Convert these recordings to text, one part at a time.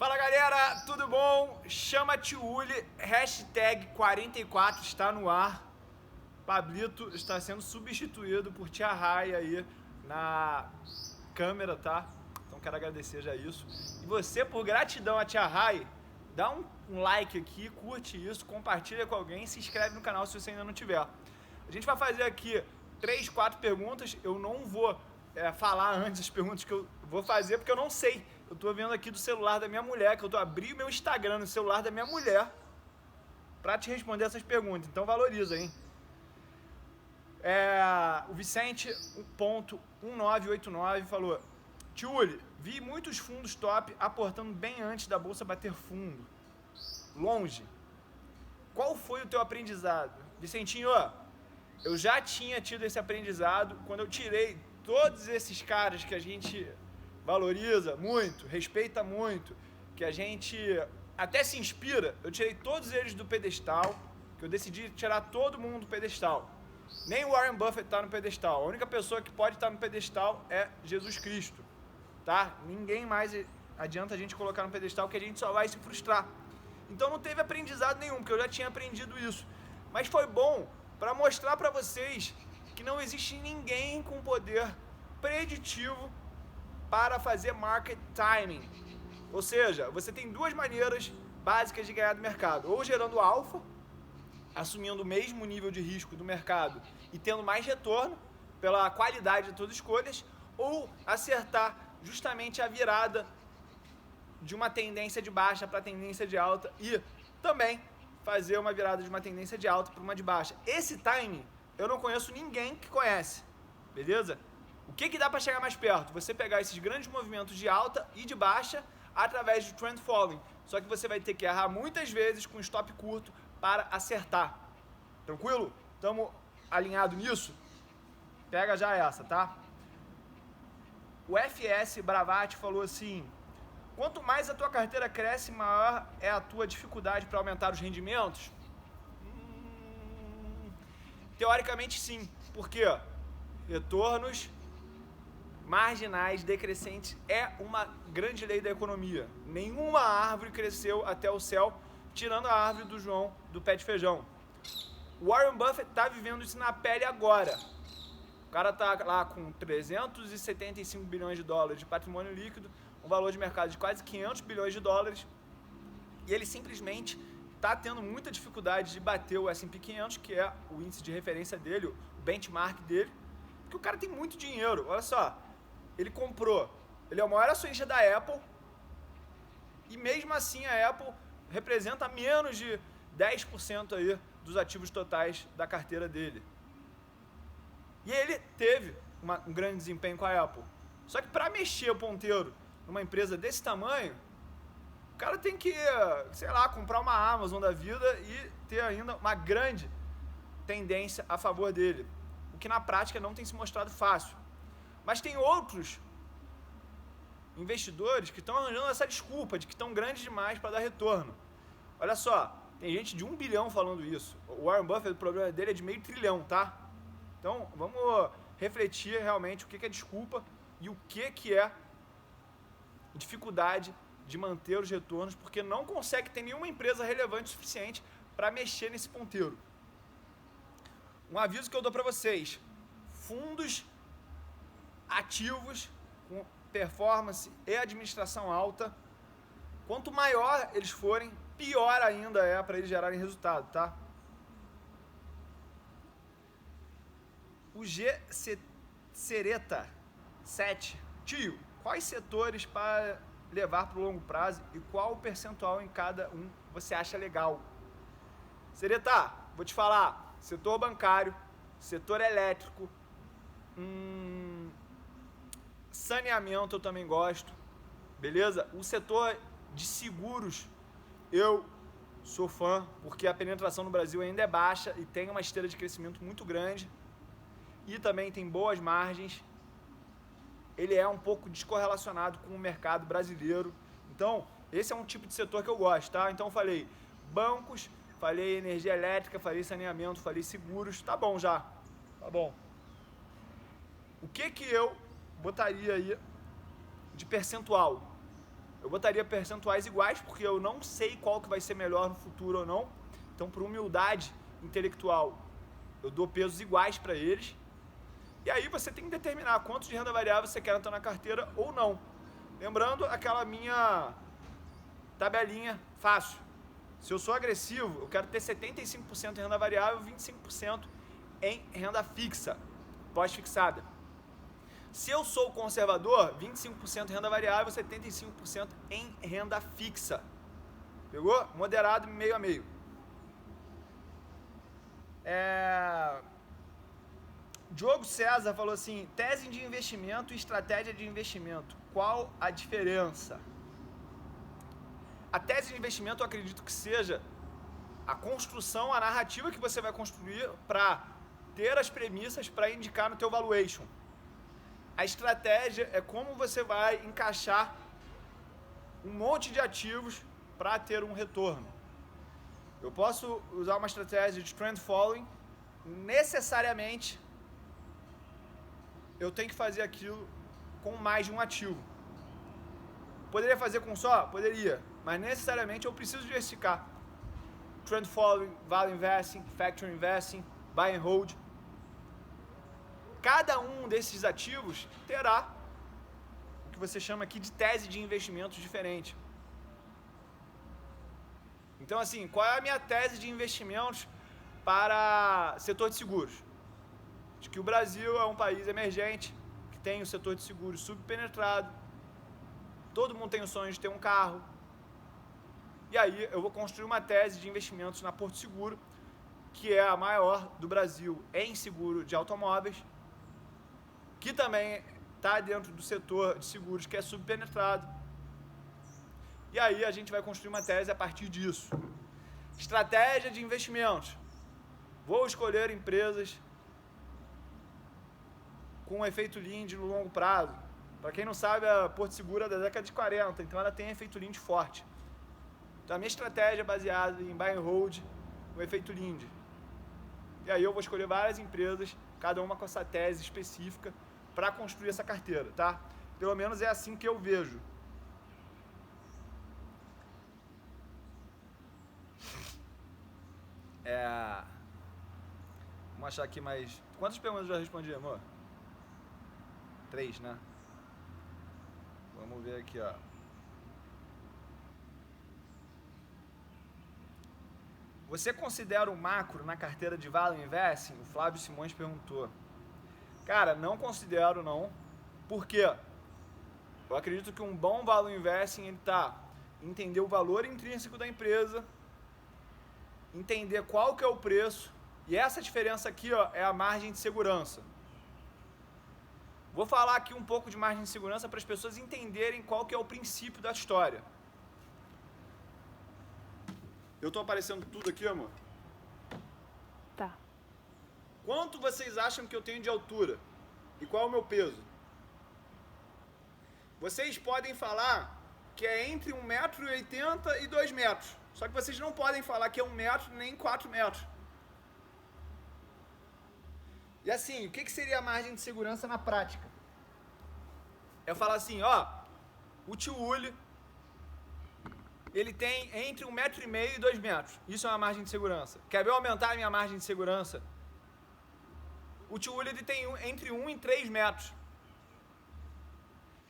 Fala galera, tudo bom? Chama Tiuli, hashtag 44 está no ar. Pablito está sendo substituído por Tia Rai aí na câmera, tá? Então quero agradecer já isso. E você, por gratidão a Tia Rai, dá um like aqui, curte isso, compartilha com alguém e se inscreve no canal se você ainda não tiver. A gente vai fazer aqui 3, 4 perguntas, eu não vou falar antes as perguntas que eu vou fazer porque eu não sei. Eu tô vendo aqui do celular da minha mulher, que eu tô abrindo meu Instagram no celular da minha mulher pra te responder essas perguntas, então valoriza, hein? O Vicente.1989 falou: Tiuli, vi muitos fundos top aportando bem antes da bolsa bater fundo. Longe. Qual foi o teu aprendizado? Vicentinho, eu já tinha tido esse aprendizado quando eu tirei todos esses caras que a gente valoriza muito, respeita muito, que a gente até se inspira. Eu tirei todos eles do pedestal, que eu decidi tirar todo mundo do pedestal. Nem o Warren Buffett está no pedestal. A única pessoa que pode estar no pedestal é Jesus Cristo, tá? Ninguém mais adianta a gente colocar no pedestal, que a gente só vai se frustrar. Então não teve aprendizado nenhum, porque eu já tinha aprendido isso. Mas foi bom para mostrar para vocês que não existe ninguém com poder preditivo para fazer market timing. Ou seja, você tem duas maneiras básicas de ganhar do mercado: ou gerando alfa, assumindo o mesmo nível de risco do mercado e tendo mais retorno pela qualidade de suas escolhas, ou acertar justamente a virada de uma tendência de baixa para tendência de alta e também fazer uma virada de uma tendência de alta para uma de baixa. Esse timing eu não conheço ninguém que conhece, beleza? O que dá para chegar mais perto? Você pegar esses grandes movimentos de alta e de baixa através do trend following. Só que você vai ter que errar muitas vezes com stop curto para acertar. Tranquilo? Estamos alinhados nisso? Pega já essa, tá? O FS Bravati falou assim: quanto mais a tua carteira cresce, maior é a tua dificuldade para aumentar os rendimentos? Teoricamente sim, porque retornos marginais decrescentes é uma grande lei da economia. Nenhuma árvore cresceu até o céu, tirando a árvore do João do pé de feijão. Warren Buffett está vivendo isso na pele agora. O cara está lá com 375 bilhões de dólares de patrimônio líquido, um valor de mercado de quase 500 bilhões de dólares, e ele simplesmente está tendo muita dificuldade de bater o S&P 500, que é o índice de referência dele, o benchmark dele, porque o cara tem muito dinheiro. Olha só, ele é o maior acionista da Apple, e mesmo assim a Apple representa menos de 10% aí dos ativos totais da carteira dele. E ele teve um grande desempenho com a Apple. Só que para mexer o ponteiro numa empresa desse tamanho, o cara tem que, sei lá, comprar uma Amazon da vida e ter ainda uma grande tendência a favor dele, o que na prática não tem se mostrado fácil. Mas tem outros investidores que estão arranjando essa desculpa de que estão grandes demais para dar retorno. Olha só, tem gente de 1 bilhão falando isso. O Warren Buffett, o problema dele é de meio trilhão, tá? Então vamos refletir realmente o que é desculpa e o que é dificuldade de manter os retornos, porque não consegue ter nenhuma empresa relevante o suficiente para mexer nesse ponteiro. Um aviso que eu dou para vocês: fundos ativos com performance e administração alta, quanto maior eles forem, pior ainda é para eles gerarem resultado, tá? O G Sereta 7: tio, quais setores para levar para o longo prazo e qual o percentual em cada um você acha legal? Sereta, vou te falar: setor bancário, setor elétrico, saneamento eu também gosto, beleza? O setor de seguros eu sou fã, porque a penetração no Brasil ainda é baixa e tem uma esteira de crescimento muito grande e também tem boas margens. Ele é um pouco descorrelacionado com o mercado brasileiro, então esse é um tipo de setor que eu gosto, tá? Então eu falei bancos, falei energia elétrica, falei saneamento, falei seguros, tá bom já, tá bom. O que eu botaria aí de percentual? eu botaria percentuais iguais, porque eu não sei qual que vai ser melhor no futuro ou não. Então, por humildade intelectual, eu dou pesos iguais para eles. E aí você tem que determinar quanto de renda variável você quer entrar na carteira ou não. Lembrando aquela minha tabelinha fácil. Se eu sou agressivo, eu quero ter 75% em renda variável e 25% em renda fixa, pós-fixada. Se eu sou conservador, 25% em renda variável, 75% em renda fixa. Pegou? Moderado, meio a meio. Diogo César falou assim, tese de investimento e estratégia de investimento. Qual a diferença? A tese de investimento eu acredito que seja a construção, a narrativa que você vai construir para ter as premissas para indicar no teu valuation. A estratégia é como você vai encaixar um monte de ativos para ter um retorno. Eu posso usar uma estratégia de trend following, necessariamente eu tenho que fazer aquilo com mais de um ativo. Poderia fazer com só? Poderia, mas necessariamente eu preciso diversificar. Trend following, value investing, factor investing, buy and hold. Cada um desses ativos terá o que você chama aqui de tese de investimentos diferente. Então, assim, qual é a minha tese de investimentos para setor de seguros? De que o Brasil é um país emergente, que tem o setor de seguros subpenetrado, todo mundo tem o sonho de ter um carro, e aí eu vou construir uma tese de investimentos na Porto Seguro, que é a maior do Brasil em seguro de automóveis, que também está dentro do setor de seguros que é subpenetrado. E aí a gente vai construir uma tese a partir disso. Estratégia de investimentos. Vou escolher empresas com efeito Linde no longo prazo. Para quem não sabe, a Porto Seguro é da década de 40, então ela tem efeito Linde forte. Então a minha estratégia é baseada em buy and hold, com efeito Linde. E aí eu vou escolher várias empresas, cada uma com essa tese específica, para construir essa carteira, tá? Pelo menos é assim que eu vejo. Vamos achar aqui mais... Quantas perguntas eu já respondi, amor? 3, né? Vamos ver aqui, ó. Você considera o macro na carteira de Value Investing? O Flávio Simões perguntou. Cara, não considero, não. Por quê? Eu acredito que um bom Value Investing, ele tá entender o valor intrínseco da empresa, entender qual que é o preço, e essa diferença aqui, ó, é a margem de segurança. Vou falar aqui um pouco de margem de segurança para as pessoas entenderem qual que é o princípio da história. Eu tô aparecendo tudo aqui, amor? Tá. Quanto vocês acham que eu tenho de altura? E qual é o meu peso? Vocês podem falar que é entre 1,80 m e 2 metros. Só que vocês não podem falar que é 1 metro nem 4 metros. E assim, o que seria a margem de segurança na prática? Eu falo assim, ó, o tio Uli, ele tem entre 1,5 m e 2 metros. Isso é uma margem de segurança. Quer ver eu aumentar a minha margem de segurança? O tio Uli, ele tem entre 1 e 3 metros.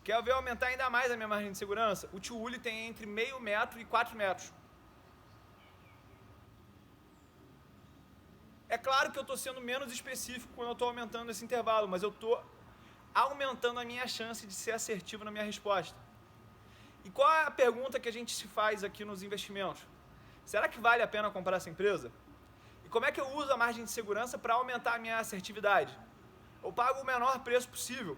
Quer ver eu aumentar ainda mais a minha margem de segurança? O tio Uli tem entre meio metro e 4 metros. É claro que eu estou sendo menos específico quando eu estou aumentando esse intervalo, mas eu estou aumentando a minha chance de ser assertivo na minha resposta. E qual é a pergunta que a gente se faz aqui nos investimentos? Será que vale a pena comprar essa empresa? E como é que eu uso a margem de segurança para aumentar a minha assertividade? Eu pago o menor preço possível.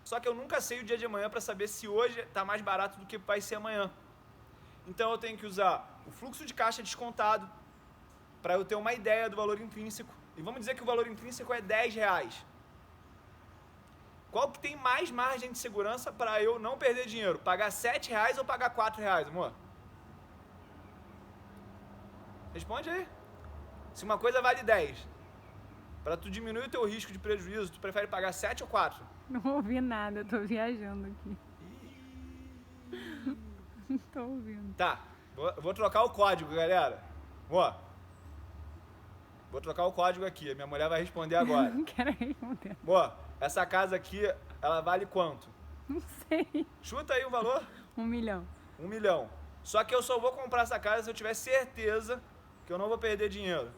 Só que eu nunca sei o dia de amanhã para saber se hoje está mais barato do que vai ser amanhã. Então eu tenho que usar o fluxo de caixa descontado para eu ter uma ideia do valor intrínseco. E vamos dizer que o valor intrínseco é R$10. Qual que tem mais margem de segurança para eu não perder dinheiro? Pagar R$7 ou pagar R$4, amor? Responde aí. Se uma coisa vale 10, para tu diminuir o teu risco de prejuízo, tu prefere pagar 7 ou 4? Não ouvi nada, eu tô viajando aqui. Não tô ouvindo. Tá, vou trocar o código, galera. Ó, vou trocar o código aqui, a minha mulher vai responder agora. Não quero responder. Ó, essa casa aqui, ela vale quanto? Não sei. Chuta aí o valor. 1 milhão. 1 milhão. Só que eu só vou comprar essa casa se eu tiver certeza que eu não vou perder dinheiro.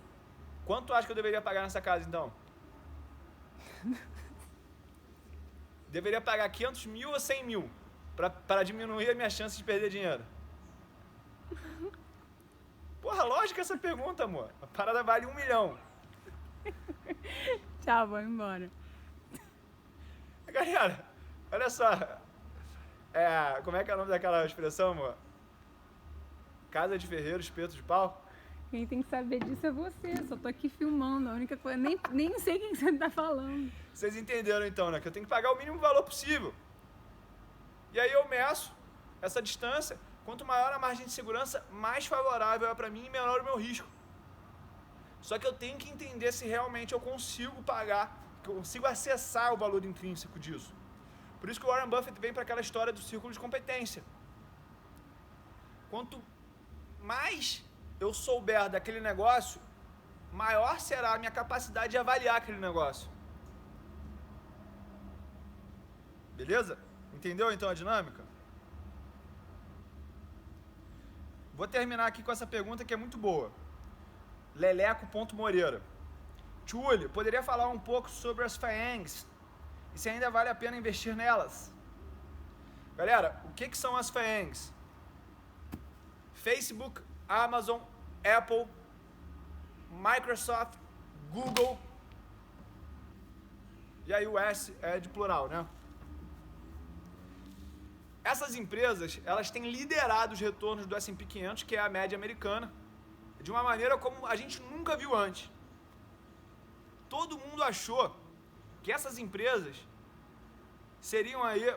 Quanto tu acha que eu deveria pagar nessa casa, então? Deveria pagar 500 mil ou 100 mil? Pra diminuir a minha chance de perder dinheiro. Porra, lógica essa pergunta, amor. A parada vale 1 milhão. Tchau, vou embora. Galera, olha só. Como é que é o nome daquela expressão, amor? Casa de ferreiro, espeto de pau? Quem tem que saber disso é você. Só tô aqui filmando. A única coisa. Nem sei quem você tá falando. Vocês entenderam então, né? Que eu tenho que pagar o mínimo valor possível. E aí eu meço essa distância. Quanto maior a margem de segurança, mais favorável é para mim e menor o meu risco. Só que eu tenho que entender se realmente eu consigo pagar, que eu consigo acessar o valor intrínseco disso. Por isso que o Warren Buffett vem para aquela história do círculo de competência. Quanto mais eu souber daquele negócio, maior será a minha capacidade de avaliar aquele negócio. Beleza? Entendeu então a dinâmica? Vou terminar aqui com essa pergunta que é muito boa. Leleco.moreira. Túlio, poderia falar um pouco sobre as FAANGs e se ainda vale a pena investir nelas? Galera, o que são as FAANGs? Facebook, Amazon, Apple, Microsoft, Google. E aí o S é de plural, né? Essas empresas, elas têm liderado os retornos do S&P 500, que é a média americana, de uma maneira como a gente nunca viu antes. Todo mundo achou que essas empresas seriam aí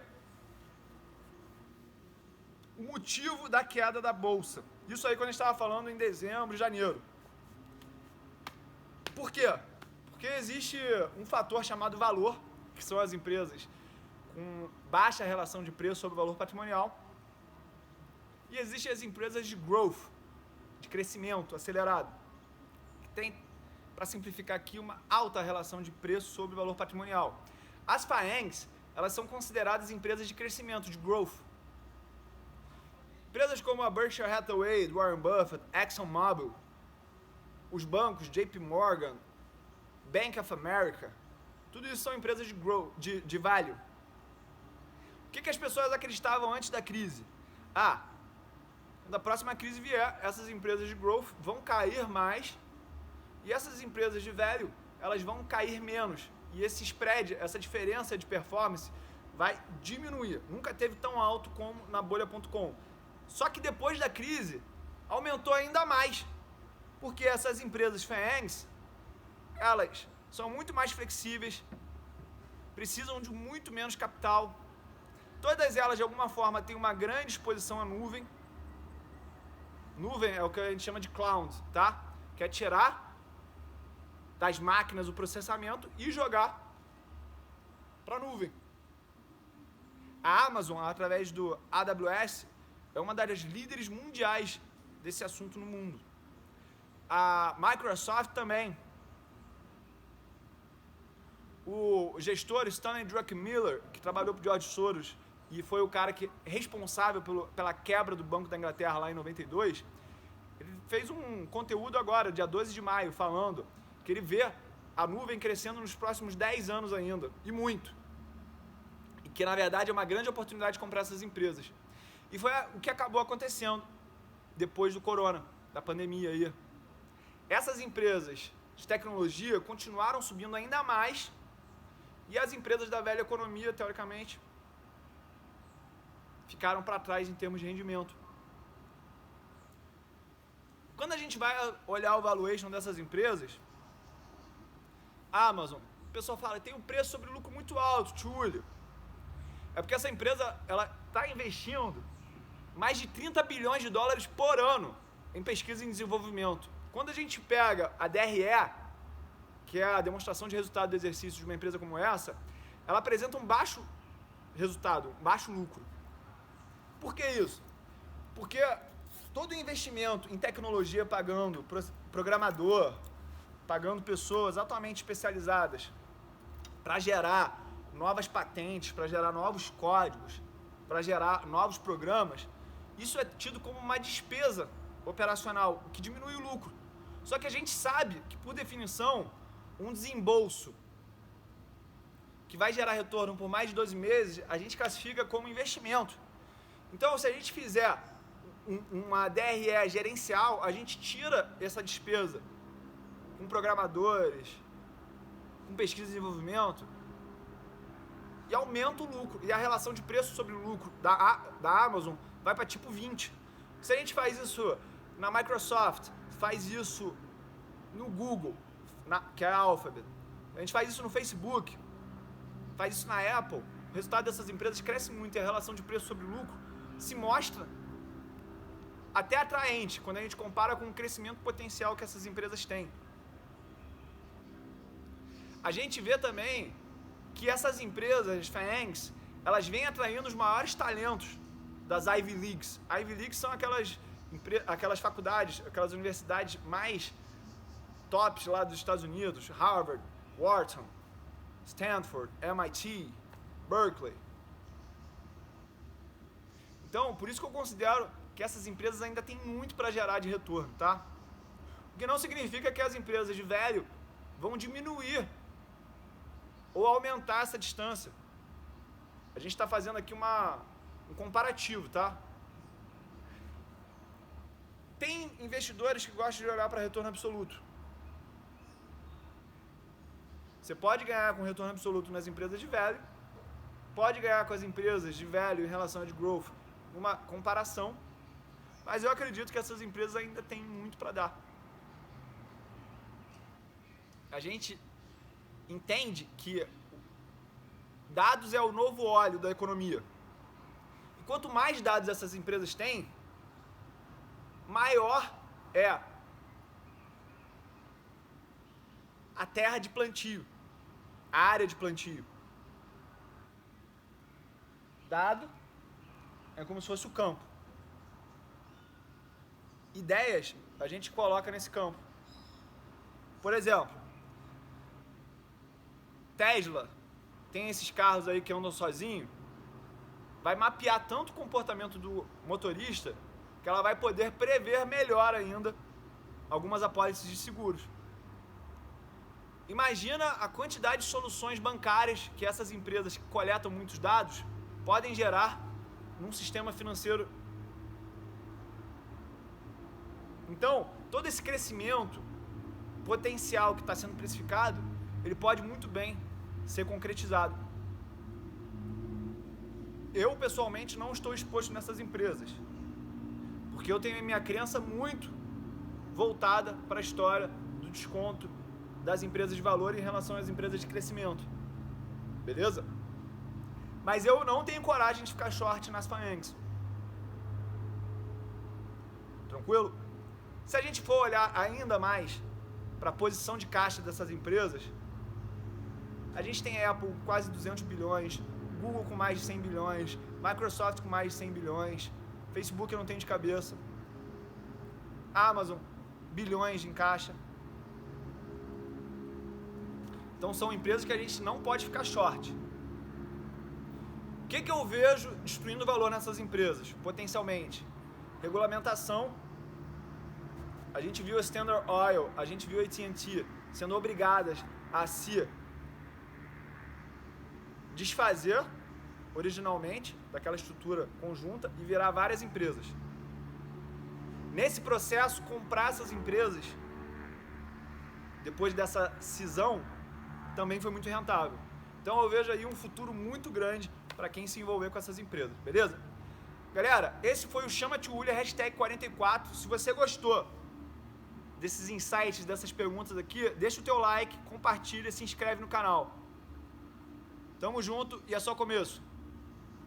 o motivo da queda da bolsa. Isso aí quando a gente estava falando em dezembro, janeiro. Por quê? Porque existe um fator chamado valor, que são as empresas com baixa relação de preço sobre o valor patrimonial. E existem as empresas de growth, de crescimento acelerado, que tem, para simplificar aqui, uma alta relação de preço sobre o valor patrimonial. As FAANGs, elas são consideradas empresas de crescimento, de growth. Empresas como a Berkshire Hathaway, Warren Buffett, ExxonMobil, os bancos JP Morgan, Bank of America, tudo isso são empresas de growth, de value. O que as pessoas acreditavam antes da crise? Quando a próxima crise vier, essas empresas de growth vão cair mais e essas empresas de value, elas vão cair menos. E esse spread, essa diferença de performance vai diminuir. Nunca teve tão alto como na bolha.com. Só que depois da crise, aumentou ainda mais. Porque essas empresas FAANGs, elas são muito mais flexíveis, precisam de muito menos capital. Todas elas, de alguma forma, têm uma grande exposição à nuvem. Nuvem é o que a gente chama de cloud, tá? Que é tirar das máquinas o processamento e jogar para a nuvem. A Amazon, através do AWS, é uma das líderes mundiais desse assunto no mundo. A Microsoft também. O gestor Stanley Druckenmiller, que trabalhou para o George Soros e foi o cara que responsável pela quebra do Banco da Inglaterra lá em 92, ele fez um conteúdo agora, dia 12 de maio, falando que ele vê a nuvem crescendo nos próximos 10 anos ainda, e muito. E que, na verdade, é uma grande oportunidade de comprar essas empresas. E foi o que acabou acontecendo depois do corona, da pandemia aí. Essas empresas de tecnologia continuaram subindo ainda mais e as empresas da velha economia, teoricamente, ficaram para trás em termos de rendimento. Quando a gente vai olhar o valuation dessas empresas, Amazon, o pessoal fala, tem um preço sobre lucro muito alto, Túlio. É porque essa empresa, ela está investindo mais de 30 bilhões de dólares por ano em pesquisa e desenvolvimento. Quando a gente pega a DRE, que é a demonstração de resultado do exercício de uma empresa como essa, ela apresenta um baixo resultado, um baixo lucro. Por que isso? Porque todo investimento em tecnologia pagando programador, pagando pessoas altamente especializadas para gerar novas patentes, para gerar novos códigos, para gerar novos programas, isso é tido como uma despesa operacional, o que diminui o lucro. Só que a gente sabe que, por definição, um desembolso que vai gerar retorno por mais de 12 meses, a gente classifica como investimento. Então, se a gente fizer uma DRE gerencial, a gente tira essa despesa com programadores, com pesquisa e desenvolvimento, e aumenta o lucro. E a relação de preço sobre o lucro da Amazon vai para tipo 20. Se a gente faz isso na Microsoft, faz isso no Google, que é a Alphabet, a gente faz isso no Facebook, faz isso na Apple, o resultado dessas empresas cresce muito e a relação de preço sobre o lucro se mostra até atraente quando a gente compara com o crescimento potencial que essas empresas têm. A gente vê também que essas empresas, FAANGs, elas vêm atraindo os maiores talentos das Ivy Leagues. Ivy Leagues são aquelas faculdades, aquelas universidades mais tops lá dos Estados Unidos, Harvard, Wharton, Stanford, MIT, Berkeley. Então, por isso que eu considero que essas empresas ainda têm muito para gerar de retorno, tá? O que não significa que as empresas de velho vão diminuir ou aumentar essa distância. A gente está fazendo aqui um comparativo, tá? Tem investidores que gostam de olhar para retorno absoluto. Você pode ganhar com retorno absoluto nas empresas de velho, pode ganhar com as empresas de velho em relação a de growth, uma comparação, mas eu acredito que essas empresas ainda têm muito para dar. A gente entende que dados é o novo óleo da economia. E quanto mais dados essas empresas têm, maior é a terra de plantio, a área de plantio. Dado é como se fosse o campo. Ideias a gente coloca nesse campo. Por exemplo, Tesla tem esses carros aí que andam sozinho, vai mapear tanto o comportamento do motorista que ela vai poder prever melhor ainda algumas apólices de seguros. Imagina a quantidade de soluções bancárias que essas empresas que coletam muitos dados podem gerar num sistema financeiro. Então, todo esse crescimento potencial que está sendo precificado, ele pode muito bem ser concretizado. Eu, pessoalmente, não estou exposto nessas empresas, porque eu tenho a minha crença muito voltada para a história do desconto das empresas de valor em relação às empresas de crescimento. Beleza? Mas eu não tenho coragem de ficar short nas FAANGs. Tranquilo? Se a gente for olhar ainda mais para a posição de caixa dessas empresas, a gente tem Apple quase 200 bilhões, Google com mais de 100 bilhões, Microsoft com mais de 100 bilhões, Facebook eu não tenho de cabeça, Amazon, bilhões em caixa. Então são empresas que a gente não pode ficar short. O que eu vejo destruindo valor nessas empresas, potencialmente? Regulamentação. A gente viu a Standard Oil, a gente viu a AT&T sendo obrigadas a se desfazer originalmente daquela estrutura conjunta e virar várias empresas. Nesse processo, comprar essas empresas, depois dessa cisão, também foi muito rentável. Então eu vejo aí um futuro muito grande para quem se envolver com essas empresas, beleza? Galera, esse foi o Chama Tiúlia, hashtag 44. Se você gostou desses insights, dessas perguntas aqui, deixa o teu like, compartilha, se inscreve no canal. Tamo junto e é só começo.